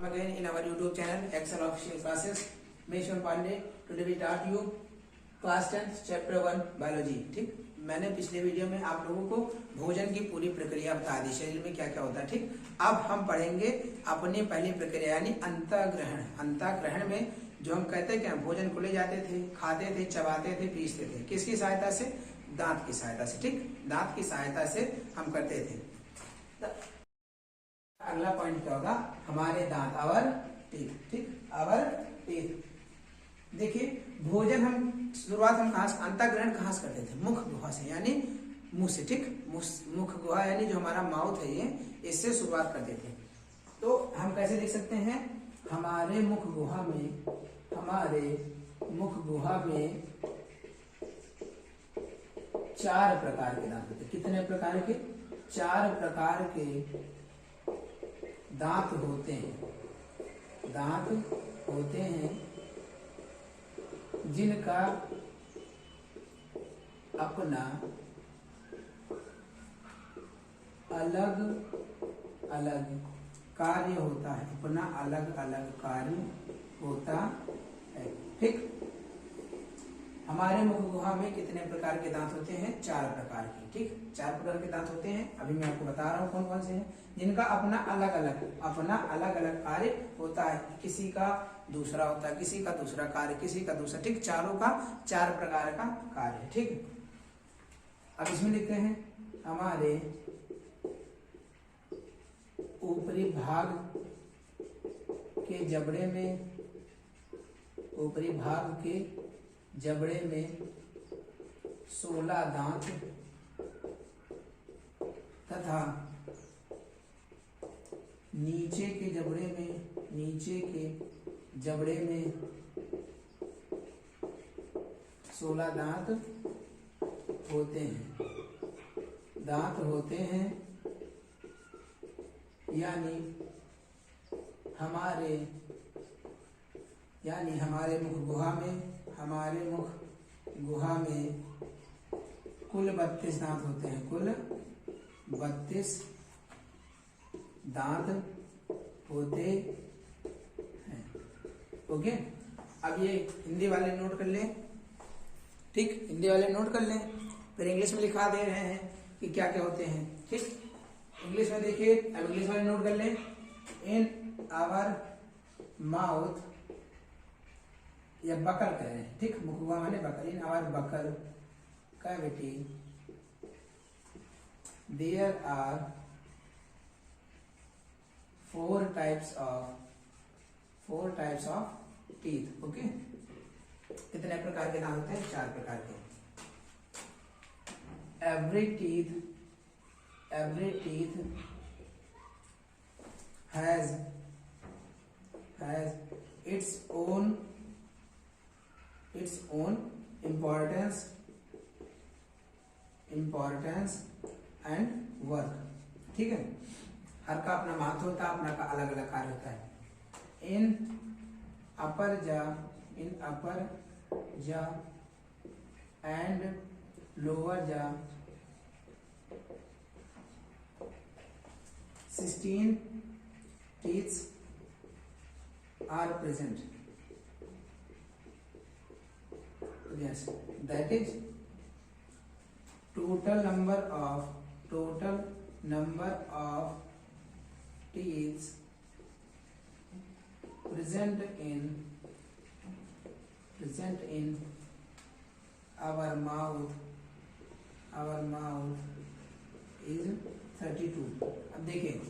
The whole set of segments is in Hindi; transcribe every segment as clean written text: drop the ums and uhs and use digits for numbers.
Again in our YouTube channel Excel Official Classes. मैं ईश्वर Pandey. Today we taught you class 10 chapter 1 biology. ठीक, मैंने पिछले वीडियो में आप लोगों को भोजन की पूरी प्रक्रिया बता दी, शरीर में क्या क्या होता है. ठीक, अब हम पढ़ेंगे अपनी पहली प्रक्रिया यानी अंतःग्रहण. अंतःग्रहण में जो हम कहते हैं कि भोजन को ले जाते थे, खाते थे, चबाते थे, पीसते थे. किसकी सहायता से? दांत की सहायता से. ठीक, दांत की सहायता से हम करते थे. अगला पॉइंट क्या होगा? हमारे दांत, आवर टीथ. ठीक, आवर टीथ. देखिए, भोजन हम शुरुआत हम कहाँ से, अंतःग्रहण कहाँ से करते थे? मुख गुहा से, यानी मुंह से. ठीक, मुख गुहा यानी जो हमारा माउथ है ये, इससे शुरुआत करते थे. तो हम कैसे देख सकते हैं? हमारे मुख गुहा में 4 प्रकार के दांत होते हैं. कितने प्रकार के? 4 प्रकार के दांत होते हैं. दांत होते हैं जिनका अपना अलग अलग कार्य होता है. अपना अलग अलग कार्य होता है. ठीक, हमारे मुख गुहा में कितने प्रकार के दांत होते हैं? 4 प्रकार के. ठीक, 4 प्रकार के दांत होते हैं. अभी मैं आपको बता रहा हूँ कौन कौन से हैं, जिनका अपना अलग अलग कार्य होता है. किसी का दूसरा होता है, किसी का दूसरा कार्य, किसी का दूसरा. ठीक, चारों का 4 प्रकार का कार्य. ठीक, अब इसमें लिखते हैं हमारे ऊपरी भाग के जबड़े में, ऊपरी भाग के जबड़े में 16 दांत तथा नीचे के जबड़े में 16 दांत होते हैं. दांत होते हैं यानी हमारे मुख गुहा में कुल 32 दांत होते हैं. कुल 32 दांत होते हैं. ओके, अब ये हिंदी वाले नोट कर लें. ठीक, हिंदी वाले नोट कर लें. फिर इंग्लिश में लिखा दे रहे हैं कि क्या क्या होते हैं. ठीक, इंग्लिश में देखिए, अब इंग्लिश वाले नोट कर लें. इन आवर माउथ, या बकल कह रहे हैं. ठीक, मुखगुहा माने buccal. In our buccal cavity there are 4 types of teeth. Okay, कितने प्रकार के दांत होते हैं? 4 प्रकार के. Every teeth has its own importance and work. ठीक है, हर का अपना महत्व होता है, अपना का अलग अलग कार्य होता है. इन अपर जा एंड लोअर जा 16 teeth are present. Yes, that is total number of teeth present in our mouth is 32. अब देखिए,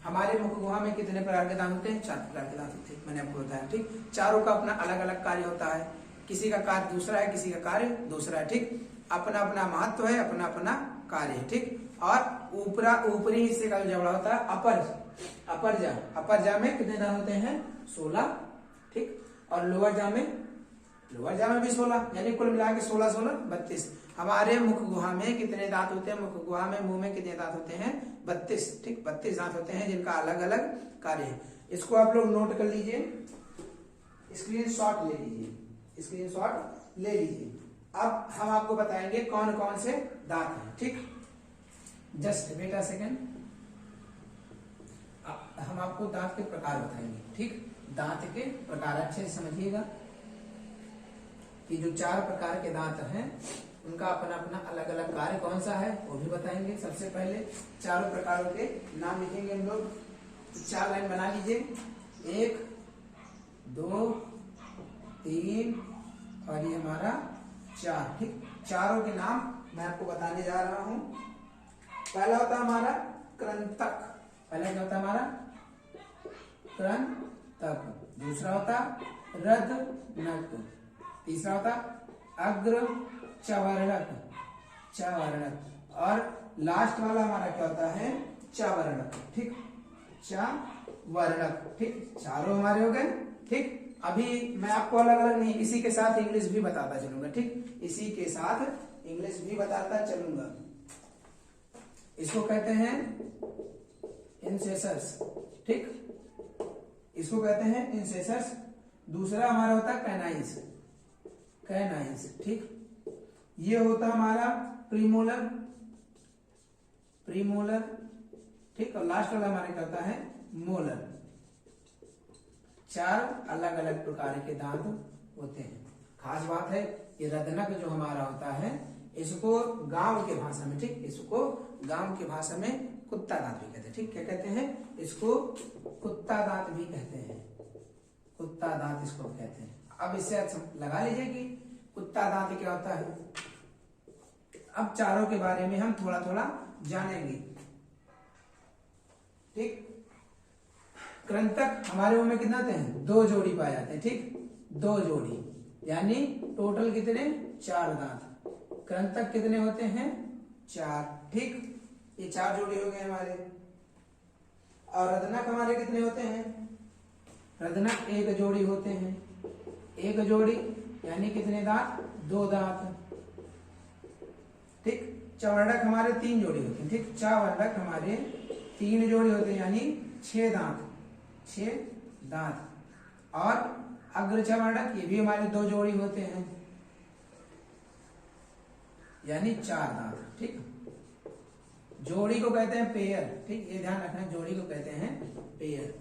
हमारे मुख गुहा में कितने प्रकार के दांत होते हैं? 4 प्रकार के दांत होते हैं. मैंने आपको बताया. ठीक, चारों का अपना अलग अलग कार्य होता है. किसी का कार्य दूसरा है, किसी का कार्य दूसरा है. ठीक, अपना अपना महत्व है, अपना अपना कार्य है. ठीक, और ऊपरी हिस्से का जो जबड़ा होता है अपर जा में कितने दांत होते हैं? 16. ठीक, और लोअर जा में भी 16, यानी कुल मिला के 16 32. हमारे मुख गुहा में कितने दांत होते हैं? मुख गुहा में, मुंह में कितने दांत होते हैं? 32. ठीक, 32 दांत होते हैं जिनका अलग अलग कार्य है. इसको आप लोग नोट कर लीजिए, स्क्रीनशॉट ले लीजिए. अब हम आपको बताएंगे कौन कौन से दांत हैं. ठीक, जस्ट वेट अ सेकेंड. हम आपको दांत के प्रकार बताएंगे, ठीक। दांत के प्रकार अच्छे से समझिएगा कि जो 4 प्रकार के दांत हैं उनका अपना अपना अलग अलग कार्य कौन सा है वो भी बताएंगे। सबसे पहले चारों प्रकारों के नाम लिखेंगे हम लोग। 4 लाइन बना लीजिए, 1 2 3 और ये हमारा 4, ठीक। चारों के नाम मैं आपको बताने जा रहा हूं। पहला होता है हमारा कृंतक। पहला क्या होता है हमारा कृंतक। दूसरा होता रदनक। तीसरा होता अग्र चवर्णक, चवर्णक। और लास्ट वाला हमारा क्या होता है चवर्णक, ठीक। चवर्णक, ठीक। चारों हमारे हो गए, ठीक। अभी मैं आपको अलग अलग नहीं, इसी के साथ इंग्लिश भी बताता चलूंगा, ठीक। इसी के साथ इंग्लिश भी बताता चलूंगा। इसको कहते हैं इंसेसर्स, ठीक। इसको कहते हैं इंसेसर्स। दूसरा हमारा होता है कैनाइंस, कैनाइंस, ठीक। ये होता हमारा प्रीमोलर, प्रीमोलर, ठीक। और लास्ट वाला हमारा क्या होता है मोलर। 4 अलग अलग प्रकार के दांत होते हैं। खास बात है ये रदनक जो हमारा होता है इसको गांव के भाषा में, ठीक, इसको गांव की भाषा में कुत्ता दांत भी कहते हैं, ठीक। क्या कहते हैं इसको कुत्ता दांत भी कहते हैं, कुत्ता दांत इसको कहते हैं। अब इससे लगा लीजिए कि कुत्ता दांत क्या होता है। अब चारों के बारे में हम थोड़ा थोड़ा जानेंगे, ठीक। कृंतक हमारे मुंह में कितना आते हैं 2 जोड़ी पाए जाते हैं, ठीक। 2 जोड़ी यानी टोटल कितने 4 दांत। कृंतक कितने होते हैं 4, ठीक। ये 4 जोड़ी हो गए हमारे। और रदनक हमारे कितने होते हैं, रदनक 1 जोड़ी होते हैं। 1 जोड़ी यानी कितने दांत 2 दांत, ठीक। चवर्णक हमारे 3 जोड़ी होते हैं, ठीक। चवर्णक हमारे 3 जोड़ी होते हैं यानी 6 दांत, 6 दांत। और अग्र चवर्णक ये भी हमारे 2 जोड़ी होते हैं यानी 4 दांत, ठीक। जोड़ी को कहते हैं पेयर, ठीक। ये ध्यान रखना, जोड़ी को कहते हैं पेयर।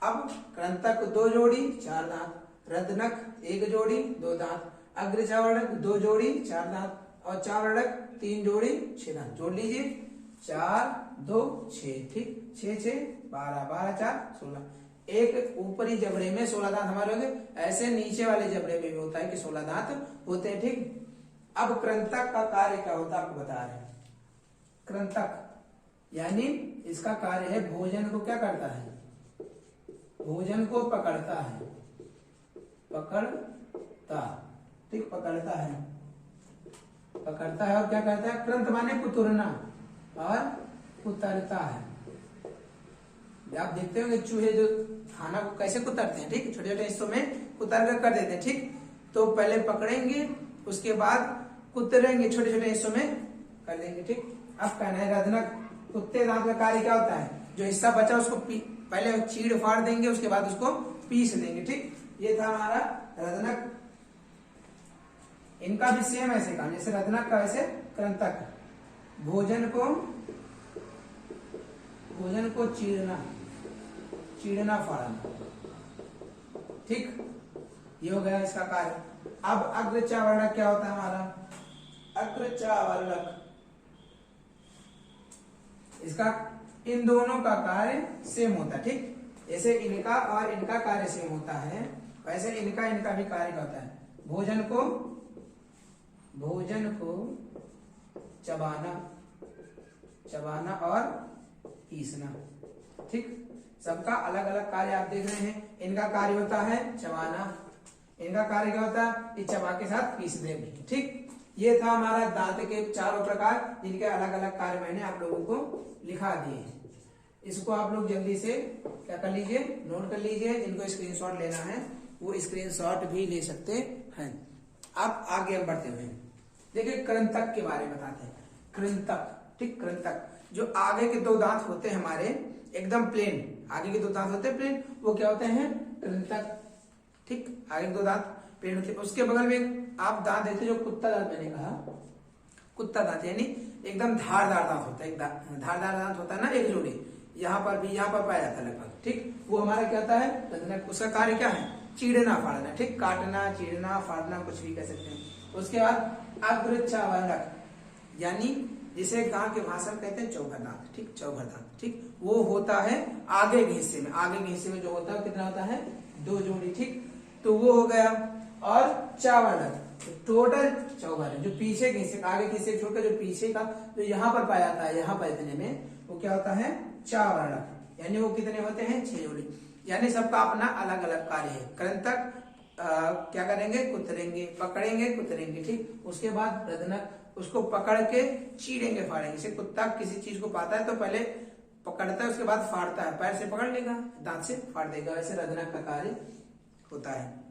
अब कृंतक 2 जोड़ी 4 दांत, रदनक 1 जोड़ी 2 दांत, अग्र चवर्णक 2 जोड़ी 4 दांत और चवर्णक 3 जोड़ी 6 दांत। जोड़ लीजिए 4 2 6, ठीक। 6 6 12 12 4 16। एक ऊपरी जबड़े में 16 दांत हमारे होंगे, ऐसे नीचे वाले जबड़े में भी होता है कि 16 दांत होते हैं, ठीक। अब कृंतक का कार्य क्या होता है आपको बता रहे हैं। कृंतक यानी इसका कार्य है भोजन को क्या करता है, भोजन को पकड़ता है, पकड़ता, ठीक। पकड़ता है, पकड़ता है और क्या करता है कृंत माने कुतरना और कुतरता है। आप देखते होंगे चूहे जो खाना को कैसे कुतरते हैं, ठीक। छोटे छोटे हिस्सों में कुतर कर देते हैं, ठीक। तो पहले पकड़ेंगे उसके बाद कुतरेंगे, छोटे छोटे हिस्सों में कर देंगे, ठीक। अब कहना है रदनक कुत्ते दांत का कार्य क्या होता है, जो हिस्सा बचा उसको पहले चीड़ फाड़ देंगे उसके बाद उसको पीस देंगे, ठीक। ये था हमारा रदनक। इनका भी सेम ऐसे काम जैसे रदनक का वैसे कृंतक। भोजन को चीड़ना, चीड़ना फाड़ना, ठीक। ये हो गया इसका कार्य। अब अग्रचावर्णक क्या होता है हमारा, अग्रचावर्णक इसका इन दोनों का कार्य सेम होता है, ठीक। जैसे इनका और इनका कार्य सेम होता है वैसे इनका भी कार्य होता है। भोजन को चबाना, चबाना और पीसना, ठीक। सबका अलग अलग कार्य आप देख रहे हैं। इनका कार्य होता है चबाना, इनका कार्य क्या होता है ये चबा के साथ पीस दे, ठीक। ये था हमारा दांत के 4 प्रकार जिनके अलग अलग कार्य मैंने आप लोगों को लिखा दिए हैं। इसको आप लोग जल्दी से क्या कर लीजिए, नोट कर लीजिए। जिनको स्क्रीनशॉट लेना है वो स्क्रीनशॉट भी ले सकते हैं। अब आगे हम बढ़ते हुए देखिए कृंतक के बारे में बताते हैं। कृंतक, ठीक। कृंतक जो आगे के 2 दांत होते हैं हमारे एकदम प्लेन, आगे के 2 दांत होते हैं प्लेन, वो क्या होते हैं कृंतक, ठीक। आगे 2 दांत प्लेन होते हैं। उसके बगल में आप दांत देखते जो कुत्ता दांत मैंने कहा, कुत्ता दांत यानी एकदम धारदार दांत होता है, धारदार दांत होता है ना एक जोड़ी, यहाँ पर भी, यहाँ पर पाया जाता है लगभग, ठीक। वो हमारा क्या होता है रदनक, उसका कार्य क्या है चीड़ना फाड़ना, ठीक, काटना चीड़ना फाड़ना कुछ भी कह सकते हैं। उसके बाद अग्रचावर्णक यानी जिसे गांव के भाषा में कहते हैं चौघर दांत, ठीक, चौघर दांत, ठीक, वो होता है आगे के हिस्से में, आगे के हिस्से में जो होता है कितना होता है 2 जोड़ी, ठीक, तो वो हो गया। और चावर्णक टोटल चौघर है, जो पीछे के हिस्से, आगे के हिस्से छोड़कर जो पीछे का जो यहाँ पर पाया जाता है, यहाँ पर इतने में वो क्या होता है चावर्णक, यानी वो कितने होते हैं 6 जोड़ी, यानी सबका अपना अलग अलग कार्य है। कृंतक क्या करेंगे कुतरेंगे, पकड़ेंगे कुतरेंगे, ठीक। उसके बाद रदनक उसको पकड़ के चीरेंगे फाड़ेंगे। जैसे कुत्ता किसी चीज को पाता है तो पहले पकड़ता है, उसके बाद फाड़ता है, पैर से पकड़ लेगा, दांत से फाड़ देगा, वैसे रदनक का कार्य होता है।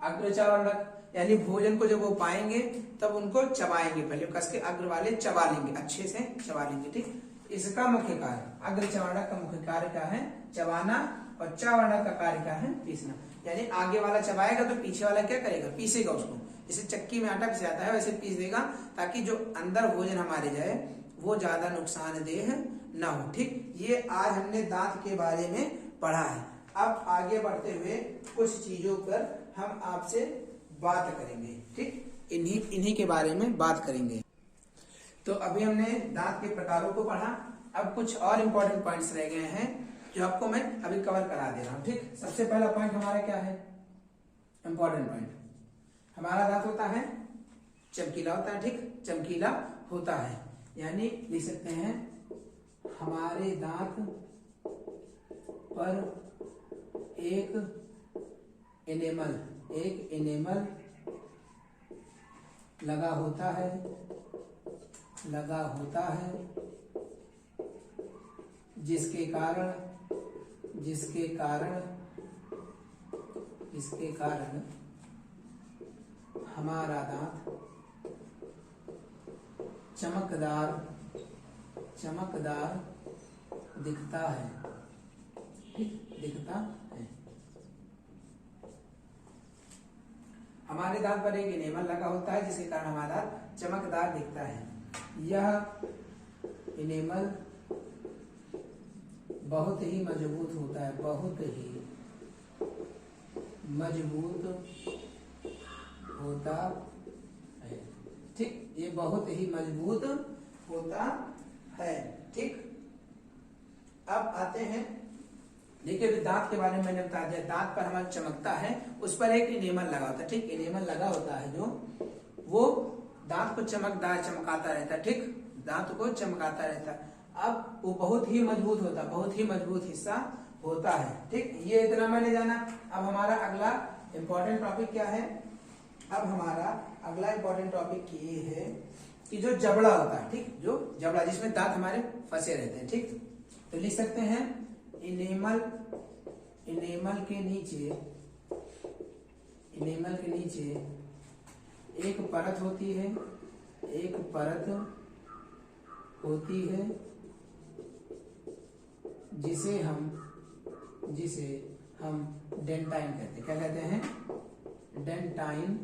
अग्रचावर्णक यानी भोजन को जब वो पाएंगे तब उनको चबाएंगे, पहले कस के अग्र वाले चबा लेंगे, अच्छे से चबा लेंगे, ठीक। इसका मुख्य कार्य, अग्रचावर्णक का मुख्य कार्य क्या है चबाना, और चावर्णक का कार्य क्या है पीसना। यानी आगे वाला चबाएगा तो पीछे वाला क्या करेगा पीसेगा उसको, जैसे चक्की में आटा पिसा जाता है वैसे पीस देगा, ताकि जो अंदर भोजन हमारे जाए वो ज्यादा नुकसानदेह ना हो, ठीक। ये आज हमने दांत के बारे में पढ़ा है। अब आगे बढ़ते हुए कुछ चीजों पर हम आपसे बात करेंगे, ठीक, इन्हीं के बारे में बात करेंगे। तो अभी हमने दांत के प्रकारों को पढ़ा, अब कुछ और इम्पोर्टेंट पॉइंट्स रह गए हैं जो आपको मैं अभी कवर करा दे रहा हूँ, ठीक। सबसे पहला पॉइंट हमारा क्या है इम्पोर्टेंट पॉइंट, हमारा दांत होता है चमकीला होता है, ठीक, चमकीला होता है, यानी लिख सकते हैं हमारे दांत पर एक एनेमल लगा होता है जिसके कारण हमारा दांत चमकदार दिखता है, ठीक, दिखता है। हमारे दांत पर एक इनेमल लगा होता है जिसके कारण हमारा दांत चमकदार दिखता है। यह इनेमल बहुत ही मजबूत होता है, बहुत ही मजबूत होता है, ठीक, ये बहुत ही मजबूत होता है, ठीक। अब आते हैं, देखिए दांत के बारे में मैंने बता दिया, दांत पर हमारा चमकता है, उस पर एक इनेमल लगा होता है, ठीक, इनेमल लगा होता है जो वो दांत को चमकाता रहता है, ठीक, दांत को चमकाता रहता है। अब वो बहुत ही मजबूत होता है, बहुत ही मजबूत हिस्सा होता है, ठीक, ये इतना मैंने जाना। अब हमारा अगला इंपॉर्टेंट टॉपिक क्या है, अब हमारा अगला इंपॉर्टेंट टॉपिक ये है कि जो जबड़ा होता है, ठीक, जो जबड़ा जिसमें दांत हमारे फंसे रहते हैं, ठीक, तो लिख सकते हैं इनेमल के नीचे एक परत होती है जिसे हम डेंटाइन कहते हैं। क्या कहते हैं डेंटाइन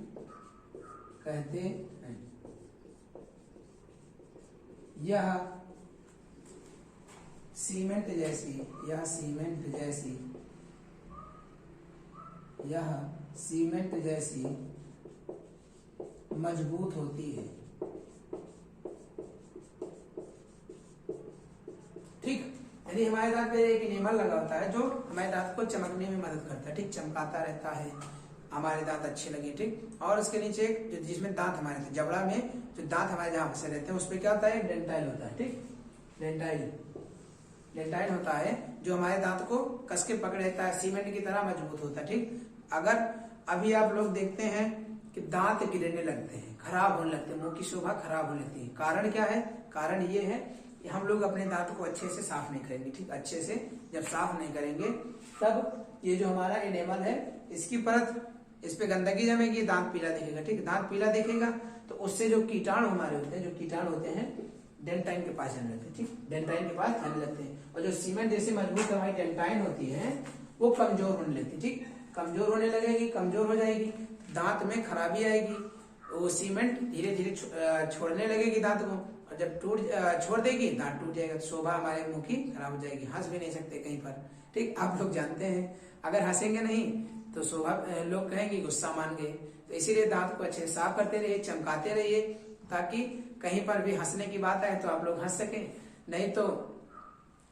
कहते हैं। यह सीमेंट जैसी मजबूत होती है, ठीक, यानी हमारे दांत पे एक इनेमल लगा होता है जो हमारे दांत को चमकने में मदद करता है, ठीक, चमकाता रहता है, हमारे दांत अच्छे लगे, ठीक। और उसके नीचे जो जिसमें दांत हमारे जबड़ा में जो दांत हमारे जहाँ फंसे रहते हैं उस पर क्या होता है डेंटाइल होता है, ठीक, डेंटाइल होता है जो हमारे दांत को कस के पकड़ रहता है, सीमेंट की तरह मजबूत होता है, ठीक। अगर अभी आप लोग देखते हैं कि दांत गिरने लगते हैं, खराब होने लगते हैं, मुंह की शोभा खराब होने लगती है, कारण क्या है, कारण ये है कि हम लोग अपने दांत को अच्छे से साफ नहीं करेंगे, ठीक, अच्छे से जब साफ नहीं करेंगे तब ये जो हमारा इनेमल है इसकी परत, इस पे गंदगी जमेगी, दांत पीला दिखेगा, ठीक, दांत पीला दिखेगा तो उससे जो कीटाणु हमारे होते हैं, जो कीटाणु होते हैं डेंटाइन के पास जाने लगते हैं, ठीक, डेंटाइन के पास जाने लगते हैं, और जो सीमेंट जैसी मजबूत हमारी डेंटाइन होती है वो कमजोर होने लगती है, ठीक, कमजोर होने लगेगी, कमजोर हो जाएगी, दांत में खराबी आएगी, वो सीमेंट धीरे धीरे छोड़ने लगेगी दांत को, और जब छोड़ देगी दांत टूट जाएगा, तो शोभा हमारे मुंह की खराब हो जाएगी, हंस भी नहीं सकते कहीं पर। ठीक, आप लोग जानते हैं अगर हंसेंगे नहीं तो शोभा, लोग कहेंगे गुस्सा मान गए। तो इसीलिए दांत को अच्छे से साफ करते रहिए, चमकाते रहिए, ताकि कहीं पर भी हंसने की बात आए तो आप लोग हंस सके, नहीं तो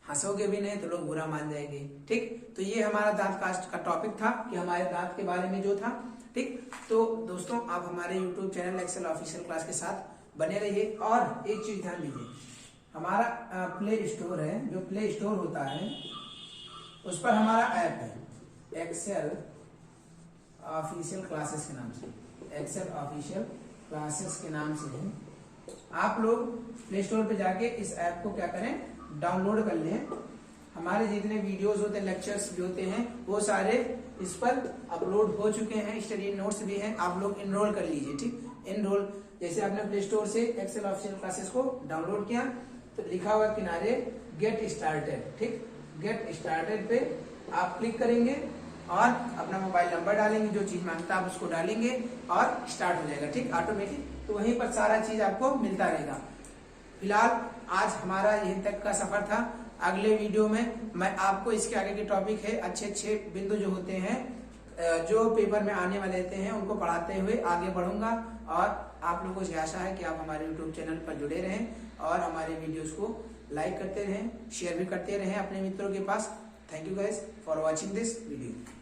हंसोगे भी नहीं तो लोग बुरा मान जाएंगे। ठीक, तो ये हमारा दांत कास्ट का टॉपिक था कि हमारे दांत के बारे में जो था। ठीक, तो दोस्तों आप हमारे YouTube channel Excel official class के साथ बने रहिए। और एक चीज ध्यान दीजिए, हमारा प्ले स्टोर है, जो प्ले स्टोर होता है उस पर हमारा ऐप है एक्सेल ऑफिशियल क्लासेस के नाम से, एक्सेल ऑफिशियल क्लासेस के नाम से है। आप लोग प्ले स्टोर पे जाके इस ऐप को क्या करें, डाउनलोड कर लें। हमारे जितने वीडियोस होते हैं, लेक्चर्स भी होते हैं, वो सारे इस पर अपलोड हो चुके हैं, स्टडी नोट्स भी हैं, आप लोग इनरोल कर लीजिए। ठीक, इनरोल जैसे आपने प्ले स्टोर से एक्सेल ऑफिशियल क्लासेस को डाउनलोड किया तो लिखा हुआ किनारे गेट स्टार्टेड। ठीक, गेट स्टार्टेड पे आप क्लिक करेंगे और अपना मोबाइल नंबर डालेंगे, जो चीज मांगता है आप उसको डालेंगे और स्टार्ट हो जाएगा। ठीक, ऑटोमेटिक, तो वहीं पर सारा चीज आपको मिलता रहेगा। फिलहाल आज हमारा यहीं तक का सफर था। अगले वीडियो में मैं आपको इसके आगे के टॉपिक है, अच्छे बिंदु जो होते हैं जो पेपर में आने वाले होते हैं, उनको पढ़ाते हुए आगे बढ़ूंगा। और आप लोगों से आशा है कि आप हमारे YouTube चैनल पर जुड़े रहें और हमारे वीडियोस को लाइक करते रहें, शेयर भी करते रहें अपने मित्रों के पास। Thank you guys for watching this video.